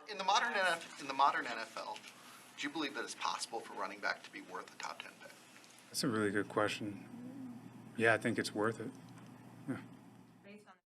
In the modern NFL, do you believe that it's possible for running back to be worth a top 10 pick? That's a really good question. Yeah, I think it's worth it. Yeah.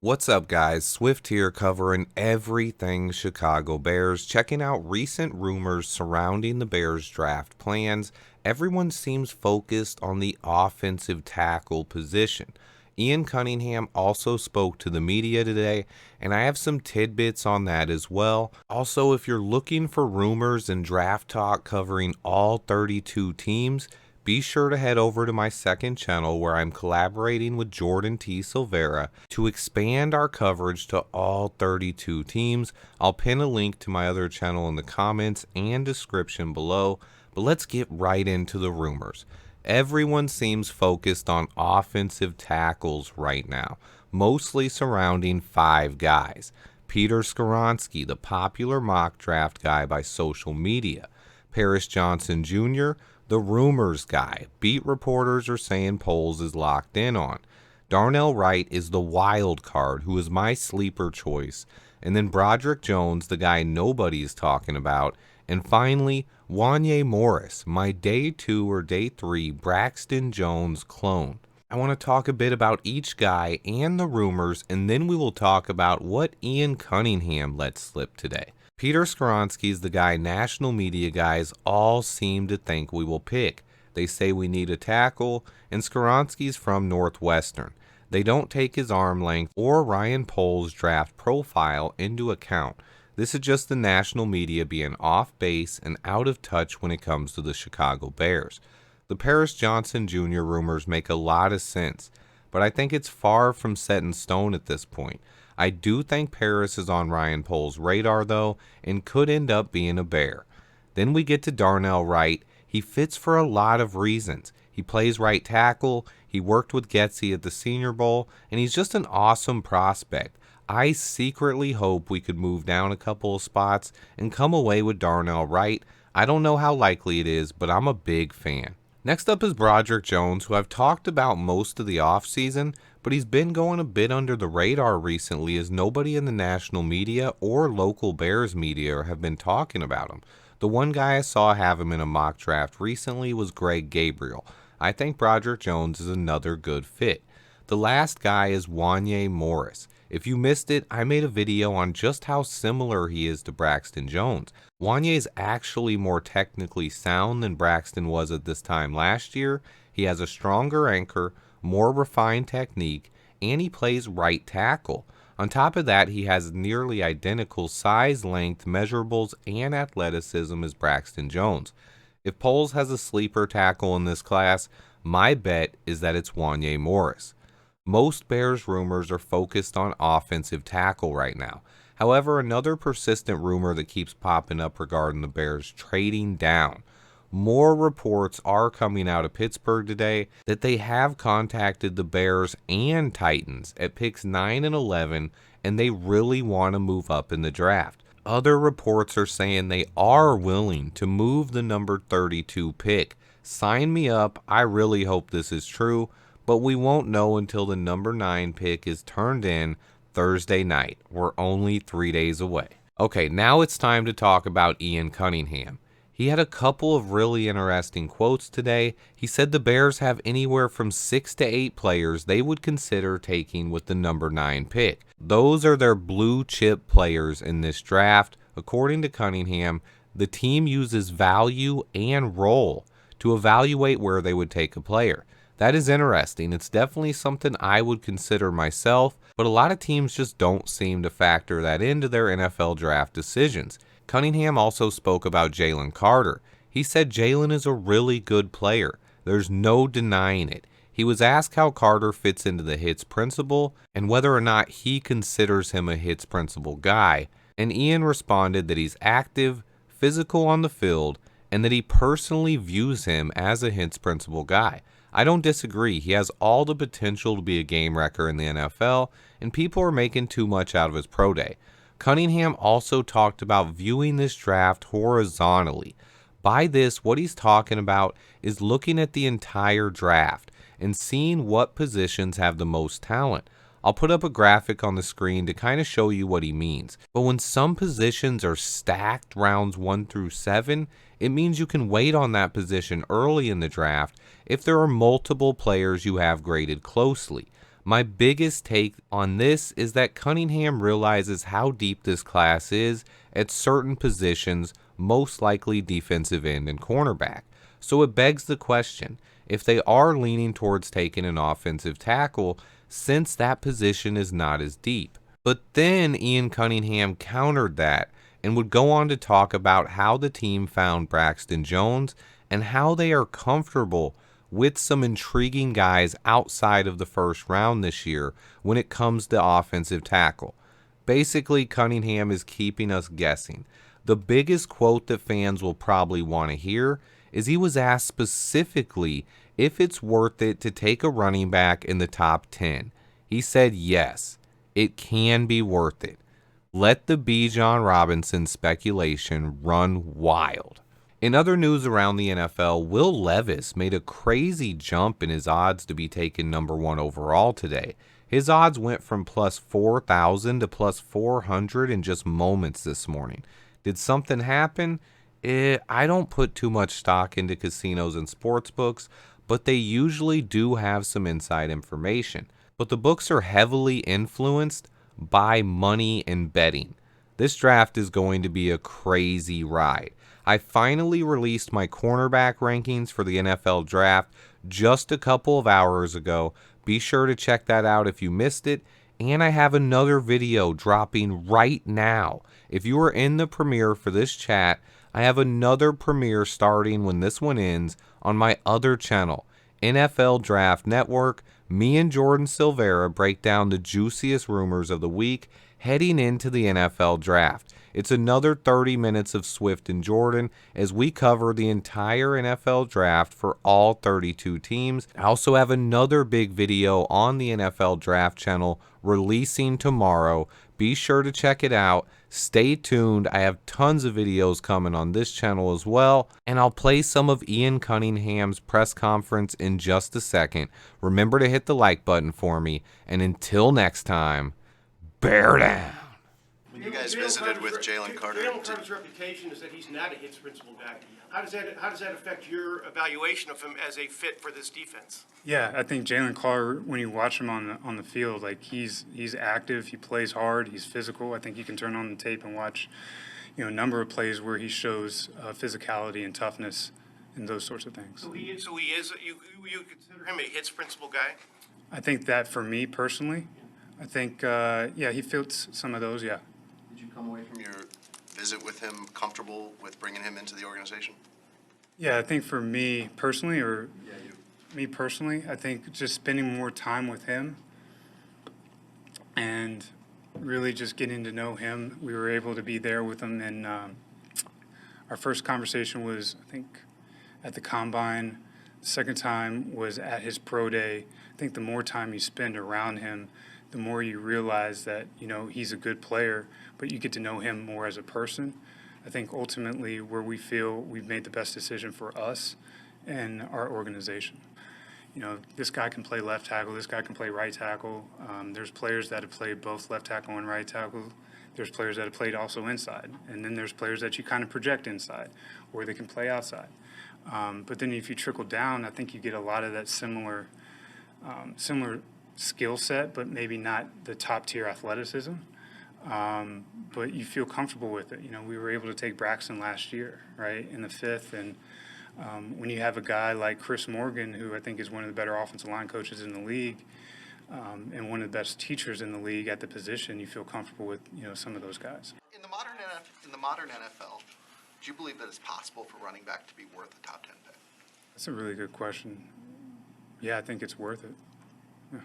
What's up, guys? Swift here, covering everything Chicago Bears, checking out recent rumors surrounding the Bears draft plans. Everyone seems focused on the offensive tackle position. Ian Cunningham also spoke to the media today, and I have some tidbits on that as well. Also, if you're looking for rumors and draft talk covering all 32 teams, be sure to head over to my second channel where I'm collaborating with Jordan T. Silvera to expand our coverage to all 32 teams. I'll pin a link to my other channel in the comments and description below, but let's get right into the rumors. Everyone seems focused on offensive tackles right now, mostly surrounding 5 guys. Peter Skoronski, the popular mock draft guy by social media. Paris Johnson Jr., the rumors guy. Beat reporters are saying Poles is locked in on. Darnell Wright is the wild card, who is my sleeper choice. And then Broderick Jones, the guy nobody's talking about. And finally, Wanya Morris, my day 2 or day 3 Braxton Jones clone. I want to talk a bit about each guy and the rumors, and then we will talk about what Ian Cunningham let slip today. Peter Skoronski is the guy national media guys all seem to think we will pick. They say we need a tackle, and Skoronski's from Northwestern. They don't take his arm length or Ryan Poles' draft profile into account. This is just the national media being off base and out of touch when it comes to the Chicago Bears. The Paris Johnson Jr. rumors make a lot of sense, but I think it's far from set in stone at this point. I do think Paris is on Ryan Poles' radar though, and could end up being a Bear. Then we get to Darnell Wright. He fits for a lot of reasons. He plays right tackle, he worked with Getsy at the Senior Bowl, and he's just an awesome prospect. I secretly hope we could move down a couple of spots and come away with Darnell Wright. I don't know how likely it is, but I'm a big fan. Next up is Broderick Jones, who I've talked about most of the offseason, but he's been going a bit under the radar recently as nobody in the national media or local Bears media have been talking about him. The one guy I saw have him in a mock draft recently was Greg Gabriel. I think Broderick Jones is another good fit. The last guy is Wanya Morris. If you missed it, I made a video on just how similar he is to Braxton Jones. Wanya is actually more technically sound than Braxton was at this time last year. He has a stronger anchor, more refined technique, and he plays right tackle. On top of that, he has nearly identical size, length, measurables, and athleticism as Braxton Jones. If Poles has a sleeper tackle in this class, my bet is that it's Wanya Morris. Most Bears rumors are focused on offensive tackle right now. However, another persistent rumor that keeps popping up regarding the Bears trading down. More reports are coming out of Pittsburgh today that they have contacted the Bears and Titans at picks 9 and 11, and they really want to move up in the draft. Other reports are saying they are willing to move the number 32 pick. Sign me up. I really hope this is true, but we won't know until the number 9 pick is turned in Thursday night. We're only 3 days away. Okay, now it's time to talk about Ian Cunningham. He had a couple of really interesting quotes today. He said the Bears have anywhere from 6 to 8 players they would consider taking with the number 9 pick. Those are their blue chip players in this draft. According to Cunningham, the team uses value and role to evaluate where they would take a player. That is interesting. It's definitely something I would consider myself, but a lot of teams just don't seem to factor that into their NFL draft decisions. Cunningham also spoke about Jalen Carter. He said Jalen is a really good player. There's no denying it. He was asked how Carter fits into the hits principle and whether or not he considers him a hits principle guy, and Ian responded that he's active, physical on the field, and that he personally views him as a hits principle guy. I don't disagree. He has all the potential to be a game wrecker in the NFL, and people are making too much out of his pro day. Cunningham also talked about viewing this draft horizontally. By this, what he's talking about is looking at the entire draft and seeing what positions have the most talent. I'll put up a graphic on the screen to kind of show you what he means. But when some positions are stacked rounds 1 through 7, it means you can wait on that position early in the draft if there are multiple players you have graded closely. My biggest take on this is that Cunningham realizes how deep this class is at certain positions, most likely defensive end and cornerback. So it begs the question, if they are leaning towards taking an offensive tackle, since that position is not as deep. But then Ian Cunningham countered that and would go on to talk about how the team found Braxton Jones and how they are comfortable with some intriguing guys outside of the first round this year when it comes to offensive tackle. Basically, Cunningham is keeping us guessing. The biggest quote that fans will probably want to hear is he was asked specifically if it's worth it to take a running back in the top 10. He said yes, it can be worth it. Let the Bijan Robinson speculation run wild. In other news around the NFL, Will Levis made a crazy jump in his odds to be taken number 1 overall today. His odds went from plus 4,000 to plus 400 in just moments this morning. Did something happen? I don't put too much stock into casinos and sports books, but they usually do have some inside information. But the books are heavily influenced by money and betting. This draft is going to be a crazy ride. I finally released my cornerback rankings for the NFL draft just a couple of hours ago. Be sure to check that out if you missed it. And I have another video dropping right now. If you are in the premiere for this chat, I have another premiere starting when this one ends on my other channel, NFL Draft Network. Me and Jordan Silvera break down the juiciest rumors of the week heading into the NFL draft. It's another 30 minutes of Swift and Jordan as we cover the entire NFL draft for all 32 teams. I also have another big video on the NFL draft channel releasing tomorrow. Be sure to check it out. Stay tuned. I have tons of videos coming on this channel as well. And I'll play some of Ian Cunningham's press conference in just a second. Remember to hit the like button for me. And until next time, bear down. When you guys visited with Jalen Carter. Jalen Carter's reputation is that he's not a hits principal guy. How does that affect your evaluation of him as a fit for this defense? Yeah, I think Jalen Carter, when you watch him on the field, like he's active, he plays hard, he's physical. I think you can turn on the tape and watch, a number of plays where he shows physicality and toughness and those sorts of things. So he is. You consider him a hits principal guy? I think that for me personally, I think he fits some of those. Yeah. Did you come away from your visit with him comfortable with bringing him into the organization? Yeah, I think for me personally, I think just spending more time with him and really just getting to know him. We were able to be there with him, and our first conversation was, I think, at the Combine. The second time was at his pro day. I think the more time you spend around him, the more you realize that, he's a good player, but you get to know him more as a person. I think ultimately where we feel we've made the best decision for us and our organization. This guy can play left tackle, this guy can play right tackle. There's players that have played both left tackle and right tackle. There's players that have played also inside. And then there's players that you kind of project inside, or they can play outside. But then if you trickle down, I think you get a lot of that similar skill set, but maybe not the top tier athleticism. But you feel comfortable with it. We were able to take Braxton last year, right, in the 5th. And when you have a guy like Chris Morgan, who I think is one of the better offensive line coaches in the league, and one of the best teachers in the league at the position, you feel comfortable with, some of those guys. In the modern NFL, do you believe that it's possible for running back to be worth a top 10 pick? That's a really good question. Yeah, I think it's worth it. Yeah.